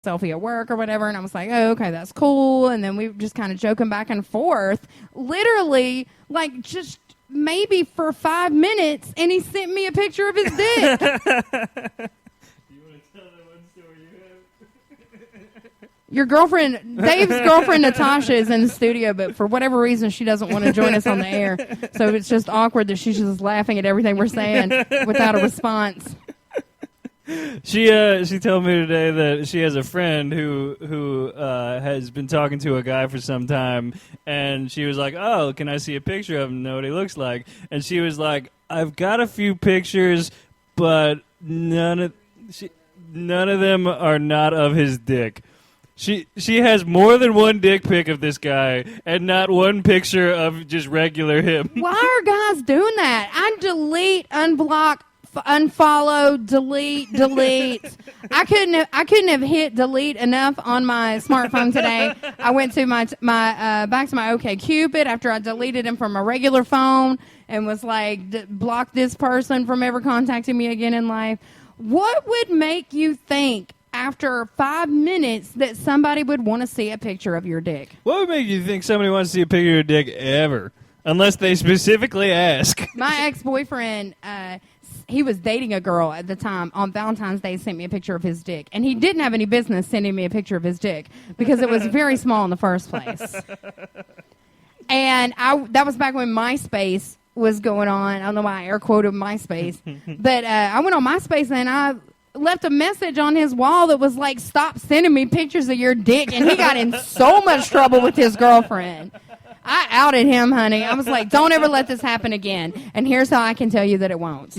selfie at work or whatever, and I was like, oh, okay, that's cool. And then we were just kind of joking back and forth, literally, like, just maybe for 5 minutes, and he sent me a picture of his dick. Your girlfriend, Dave's girlfriend Natasha, is in the studio, but for whatever reason, she doesn't want to join us on the air. So it's just awkward that she's just laughing at everything we're saying without a response. She told me today that she has a friend who has been talking to a guy for some time, and she was like, "Oh, can I see a picture of him? Know what he looks like?" And she was like, "I've got a few pictures, but none of them are not of his dick." She has more than one dick pic of this guy and not one picture of just regular him. Why are guys doing that? I delete, unblock, unfollow, delete. I couldn't have hit delete enough on my smartphone today. I went to my back to my OkCupid after I deleted him from my regular phone and was like, block this person from ever contacting me again in life. What would make you think after 5 minutes that somebody would want to see a picture of your dick? What would make you think somebody wants to see a picture of your dick ever? Unless they specifically ask. My ex-boyfriend, he was dating a girl at the time. On Valentine's Day, sent me a picture of his dick. And he didn't have any business sending me a picture of his dick because it was very small in the first place. And that was back when MySpace was going on. I don't know why I air quoted MySpace. But I went on MySpace and I left a message on his wall that was like, "Stop sending me pictures of your dick." And he got in so much trouble with his girlfriend. I outed him, honey. I was like, "Don't ever let this happen again." And here's how I can tell you that it won't.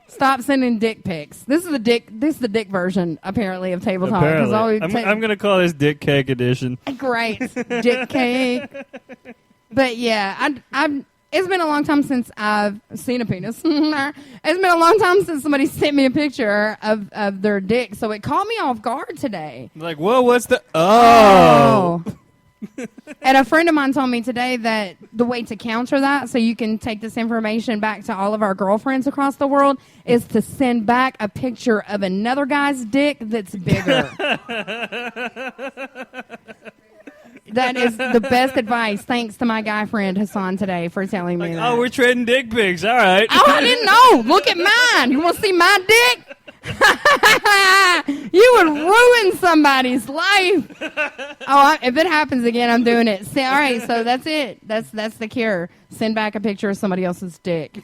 Stop sending dick pics. This is the dick version, apparently, of Table Talk. I'm going to call this Dick Cake Edition. Great. Dick cake. But yeah, it's been a long time since I've seen a penis. It's been a long time since somebody sent me a picture of their dick, so it caught me off guard today. Like, whoa, what's the... Oh! And a friend of mine told me today that the way to counter that, so you can take this information back to all of our girlfriends across the world, is to send back a picture of another guy's dick that's bigger. That is the best advice. Thanks to my guy friend Hassan today for telling me that. Oh, we're trading dick pics. All right. Oh, I didn't know. Look at mine. You want to see my dick? You would ruin somebody's life. Oh, if it happens again, I'm doing it. See, all right, so that's it. That's the cure. Send back a picture of somebody else's dick.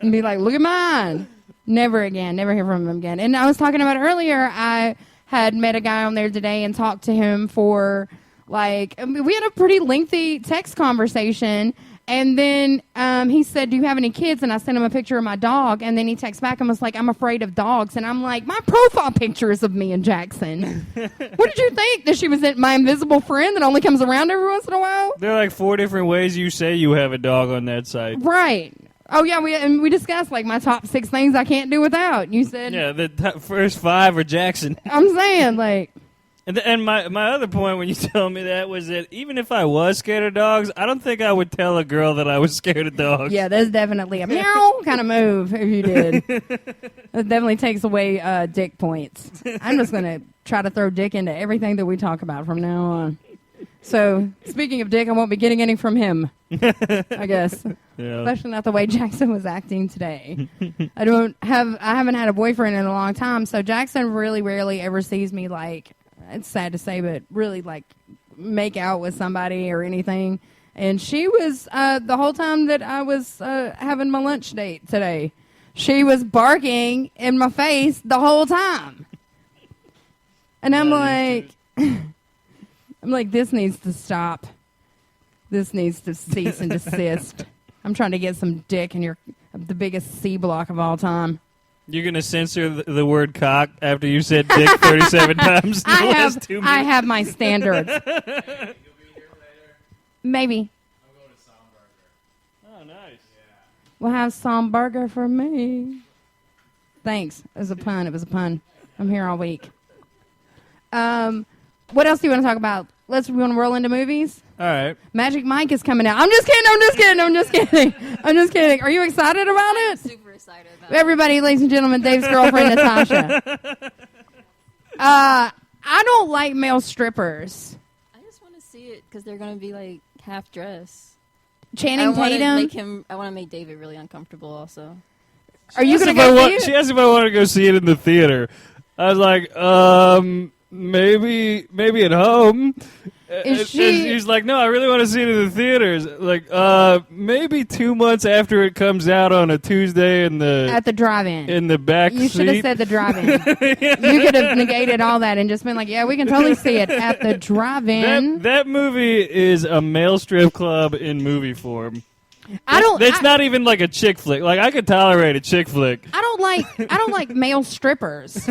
And be like, look at mine. Never again. Never hear from him again. And I was talking about earlier, I had met a guy on there today and talked to him for... we had a pretty lengthy text conversation, and then he said, "Do you have any kids?" And I sent him a picture of my dog, and then he texted back and was like, "I'm afraid of dogs." And I'm like, my profile picture is of me and Jackson. What did you think? That she was my invisible friend that only comes around every once in a while? There are like 4 different ways you say you have a dog on that site. Right. Oh, yeah, we discussed, like, my top 6 things I can't do without. You said... Yeah, the first 5 are Jackson. I'm saying, like... And my other point when you told me that was that even if I was scared of dogs, I don't think I would tell a girl that I was scared of dogs. Yeah, that's definitely a meow kind of move if you did. That definitely takes away dick points. I'm just going to try to throw dick into everything that we talk about from now on. So, speaking of dick, I won't be getting any from him, I guess. Yeah. Especially not the way Jackson was acting today. I haven't had a boyfriend in a long time, so Jackson really rarely ever sees me, like, it's sad to say, but really, like, make out with somebody or anything. And she was, the whole time that I was having my lunch date today, she was barking in my face the whole time. And I'm like, this needs to stop. This needs to cease and desist. I'm trying to get some dick in the biggest C block of all time. You're going to censor the word cock after you said dick 37 times in the last 2 minutes? I have my standards. You'll be here later? Maybe. I'll go to Som Burger. Oh, nice. Yeah. We'll have some burger for me. Thanks. It was a pun. I'm here all week. What else do you want to talk about? We want to roll into movies? All right. Magic Mike is coming out. I'm just kidding. Are you excited about it? Super excited about Everybody, ladies and gentlemen, Dave's girlfriend, Natasha. I don't like male strippers. I just want to see it because they're going to be like half dressed. Channing Tatum. I want to make David really uncomfortable. Also, Are you going to go see it? She asked if I want to go see it in the theater. I was like, maybe at home. Is she- And she's like, no, I really want to see it in the theaters. Like, maybe 2 months after it comes out on a Tuesday in the At the drive-in. in the back You should have seat. said the drive-in. You could have negated all that and just been like, yeah, we can totally see it at the drive-in. That movie is a male strip club in movie form. It's I not even like a chick flick. Like, I could tolerate a chick flick. don't like male strippers.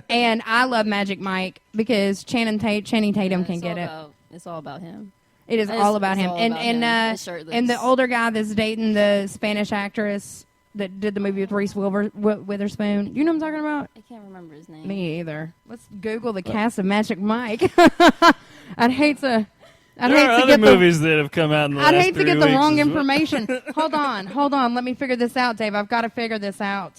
And I love Magic Mike because Channing Tatum can get it. It's all about him. It is all about him. He's shirtless. And the older guy that's dating the Spanish actress that did the movie with Reese Witherspoon. You know what I'm talking about? I can't remember his name. Me either. Let's Google the cast of Magic Mike. I'd hate to There are other movies that have come out in the last I'd hate to 3 get the weeks wrong as well. information. Hold on. Let me figure this out, Dave. I've got to figure this out.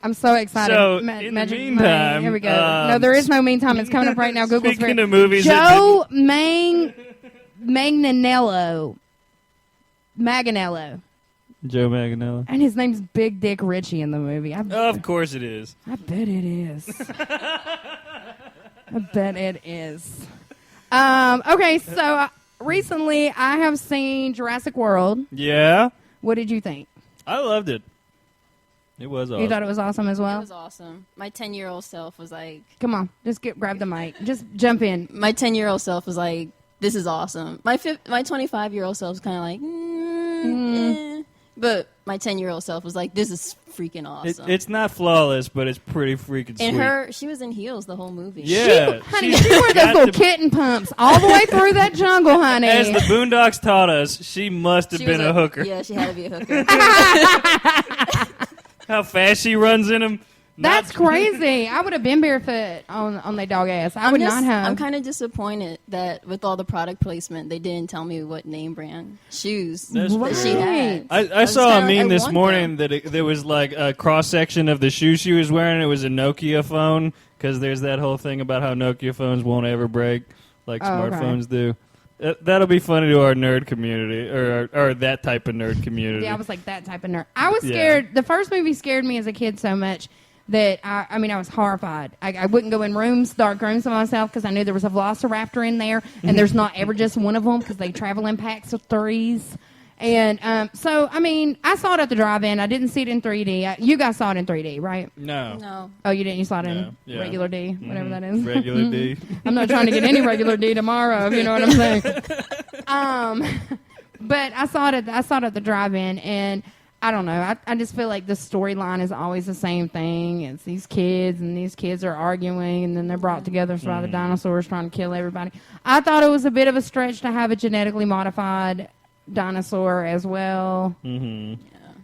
I'm so excited. So, in the Magic meantime, Mike. Here we go. No, there is no meantime. It's coming up right now. Google's Speaking of movies that Joe Manganiello. Joe Manganiello. And his name's Big Dick Richie in the movie. Of course it is. I bet it is. I bet it is. Okay, so recently I have seen Jurassic World. Yeah, What did you think? I loved it. It was awesome. You thought it was awesome as It well? was awesome. My 10-year-old self was like, Come on, just grab the mic. Just jump in. my 10-year-old self was like, this is awesome. My 25-year-old self was kind of like, eh. But my 10-year-old self was like, this is freaking awesome. It's not flawless, but it's pretty freaking sweet. And she was in heels the whole movie. Yeah, Honey, she's she wore those got little the- kitten pumps all the way through that jungle, honey. As the Boondocks taught us, she must have She been was a hooker. Yeah, she had to be a hooker. How fast she runs in them. That's crazy. I would have been barefoot on their dog ass. I would not have. I'm kind of disappointed that with all the product placement, they didn't tell me what name brand shoes That's that fair. she had. I was saw a kinda like, meme I this want morning them. that there was like a cross section of the shoe she was wearing. It was a Nokia phone because there's that whole thing about how Nokia phones won't ever break like Oh, okay. smartphones do. That'll be funny to our nerd community or that type of nerd community. Yeah, I was like that type of nerd. I was Yeah. scared. The first movie scared me as a kid so much that I was horrified. I wouldn't go in dark rooms by myself because I knew there was a velociraptor in there, and there's not ever just one of them because they travel in packs of threes. And so, I saw it at the drive-in. I didn't see it in 3D. You guys saw it in 3D, right? No. No. Oh, you didn't? You saw it in No, yeah. regular D, whatever that is. Regular D. I'm not trying to get any regular D tomorrow, if you know what I'm saying. But I saw it at the drive-in, and I don't know. I just feel like the storyline is always the same thing. It's these kids, and these kids are arguing, and then they're brought together by the dinosaurs trying to kill everybody. I thought it was a bit of a stretch to have a genetically modified dinosaur as well. Mm-hmm.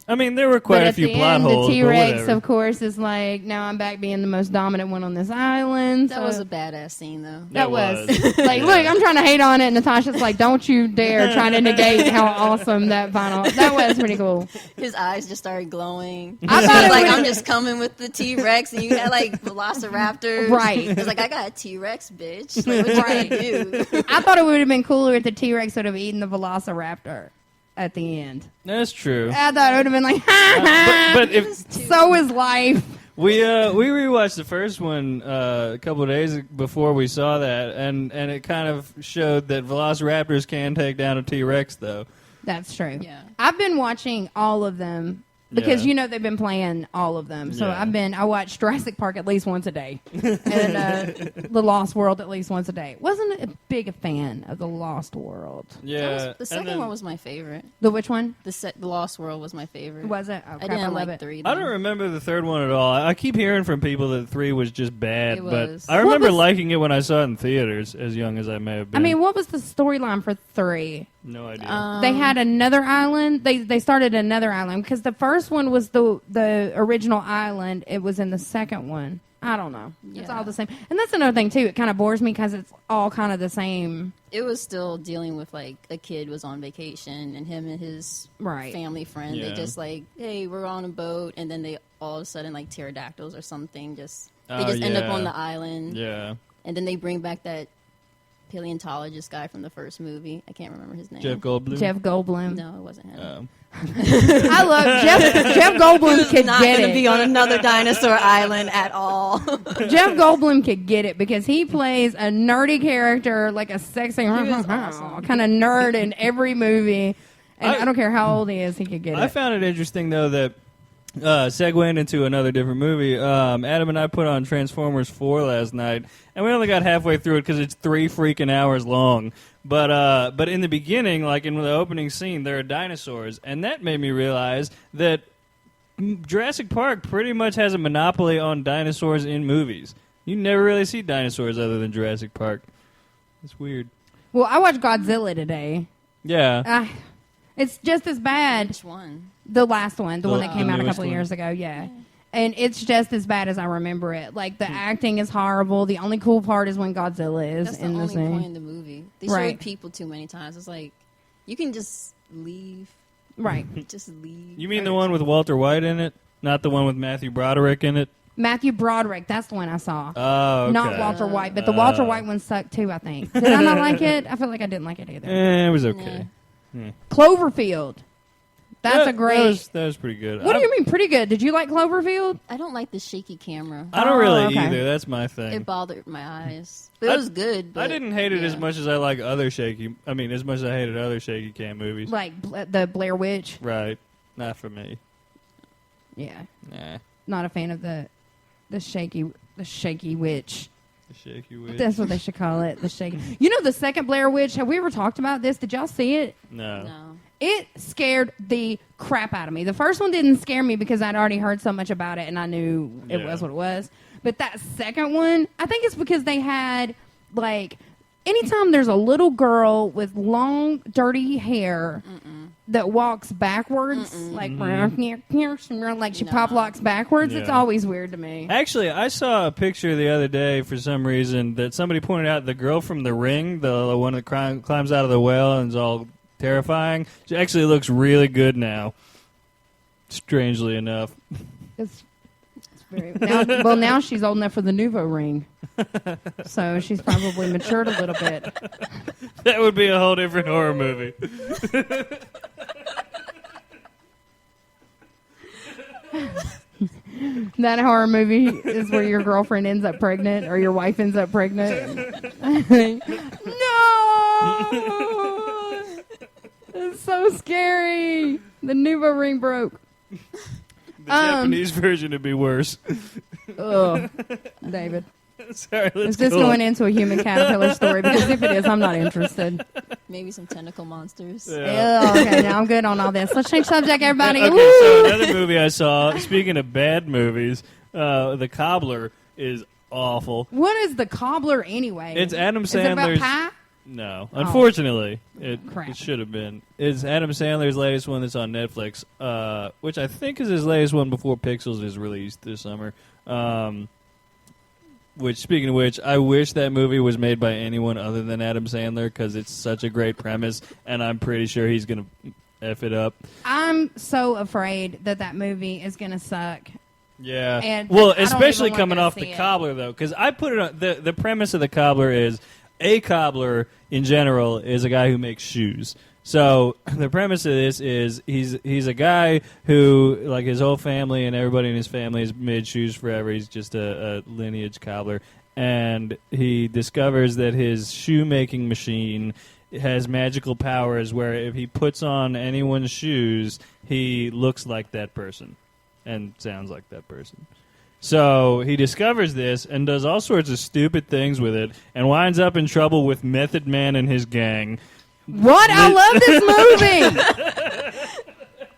I mean, there were quite But a at few the plot end, holes. the T-Rex, but whatever. of course, is like, now I'm back being the most dominant one on this island. That so- was a badass scene, though. That was. Yeah. Look, I'm trying to hate on it, and Natasha's like, don't you dare try to negate how awesome that was pretty cool. His eyes just started glowing. I He thought was it like, was- I'm just coming with the T-Rex, and you had, like, velociraptors. Right. He was like, I got a T-Rex, bitch. Like, what you gonna do? I thought it would have been cooler if the T-Rex would have eaten the Velociraptor at the end. That's true. I thought it would have been like, ha ha, But if so is life. we rewatched the first one a couple of days before we saw that, and it kind of showed that velociraptors can take down a T-Rex, though. That's true. Yeah. I've been watching all of them because Yeah. they've been playing all of them. So Yeah. I watched Jurassic Park at least once a day, and The Lost World at least once a day. Wasn't a big fan of The Lost World. Yeah. The second one was my favorite. The which one The Lost World was my favorite. was it? Oh, I crap, didn't love like it. 3. I don't though. remember the third one at all. I keep hearing from people that 3 was just bad, It but was. I What remember was- liking it when I saw it in theaters, as young as I may have been. I mean, what was the storyline for 3? No idea. They had another island. They started another island because the first one was the original island. It was in the second one. I don't know. It's Yeah. all the same. And that's another thing, too. It kind of bores me because it's all kind of the same. It was still dealing with, like, a kid was on vacation, and him and his Right. family friend, Yeah. they just, like, hey, we're on a boat, and then they all of a sudden, like, pterodactyls or something, they just end up on the island. Yeah. And then they bring back that paleontologist guy from the first movie. I can't remember his name. Jeff Goldblum. Jeff Goldblum. No, it wasn't him. I love Jeff Goldblum could Not get going to it. be on another dinosaur island at all. Jeff Goldblum could get it because he plays a nerdy character, like a sexy was awesome. kind of nerd in every movie. And I I don't care how old he is, he could get I it. found it interesting, though, that segueing into another different movie, Adam and I put on Transformers 4 last night, and we only got halfway through it because it's 3 freaking hours long. But in the beginning, like in the opening scene, there are dinosaurs, and that made me realize that Jurassic Park pretty much has a monopoly on dinosaurs in movies. You never really see dinosaurs other than Jurassic Park. It's weird. Well, I watched Godzilla today. Yeah. It's just as bad. Which one? The last one, the one that The came out a newest couple of one. years ago, yeah. And it's just as bad as I remember it. Like, the acting is horrible. The only cool part is when Godzilla is That's the in the only point scene. in the movie. They Right. showed people too many times. It's like, you can just leave. Right. Just leave. You mean the one with Walter White in it? Not the one with Matthew Broderick in it? Matthew Broderick, that's the one I saw. Oh, okay. Not Walter White, but the Walter White one sucked too, I think. Did I not like it? I feel like I didn't like it either. It was okay. Cloverfield. That's a great. That was pretty good. What do you mean pretty good? Did you like Cloverfield? I don't like the shaky camera. I don't really okay. either. That's my thing. It bothered my eyes. But it was good. But I didn't hate it as yeah. much as I like other shaky. I mean, as much as I hated other shaky cam movies. Like the Blair Witch? Right. Not for me. Yeah. Nah. Not a fan of the shaky witch. The shaky witch. That's what they should call it. The shaky. You know the second Blair Witch? Have we ever talked about this? Did y'all see it? No. No. It scared the crap out of me. The first one didn't scare me because I'd already heard so much about it and I knew it Yeah. was what it was. But that second one, I think it's because they had, like, anytime there's a little girl with long, dirty hair that walks backwards, like she pop locks backwards, it's Yeah. always weird to me. Actually, I saw a picture the other day for some reason that somebody pointed out the girl from The Ring, the one that climbs out of the well and is all terrifying. She actually looks really good now. Strangely enough. It's very now she's old enough for the Nouveau ring, so she's probably matured a little bit. That would be a whole different horror movie. That horror movie is where your girlfriend ends up pregnant or your wife ends up pregnant. No, it's so scary. The Nouveau ring broke. The Japanese version would be worse. Ugh, David. Sorry, let's Is this go. going into a human caterpillar story? Because if it is, I'm not interested. Maybe some tentacle monsters. Yeah. Ew, okay, now I'm good on all this. Let's change subject, everybody. Okay, Woo! so another movie I saw, speaking of bad movies, The Cobbler is awful. What is the cobbler anyway? It's Adam Is it about Sandler's... pie? No. Unfortunately, Crap. it should have been. It's Adam Sandler's latest one that's on Netflix, which I think is his latest one before Pixels is released this summer. Which, speaking of which, I wish that movie was made by anyone other than Adam Sandler because it's such a great premise, and I'm pretty sure he's going to F it up. I'm so afraid that movie is going to suck. Yeah. And well, I don't especially even wanna coming go off see The it. Cobbler, though, because I put it on... The premise of The Cobbler is a cobbler, in general, is a guy who makes shoes. So the premise of this is he's a guy who, like, his whole family and everybody in his family has made shoes forever. He's just a lineage cobbler. And he discovers that his shoemaking machine has magical powers where if he puts on anyone's shoes, he looks like that person and sounds like that person. So he discovers this and does all sorts of stupid things with it and winds up in trouble with Method Man and his gang. What? I love this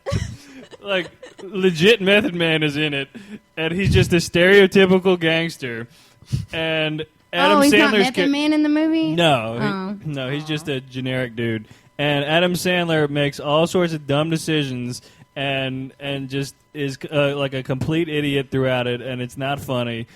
movie! Like, legit Method Man is in it, and he's just a stereotypical gangster. And Adam he's Sandler's not Method Man in the movie? No, Oh. no, he's just a generic dude. and Adam Sandler makes all sorts of dumb decisions and just is like a complete idiot throughout it, and it's not funny.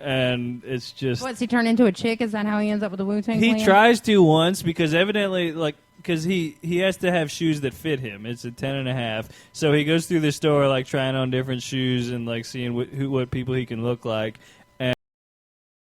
And it's just... What's he turn into a chick? Is that how he ends up with the Wu-Tang He Clan? tries to once because evidently, like, because he has to have shoes that fit him. It's a 10.5. So he goes through the store, like, trying on different shoes and, like, seeing what people he can look like.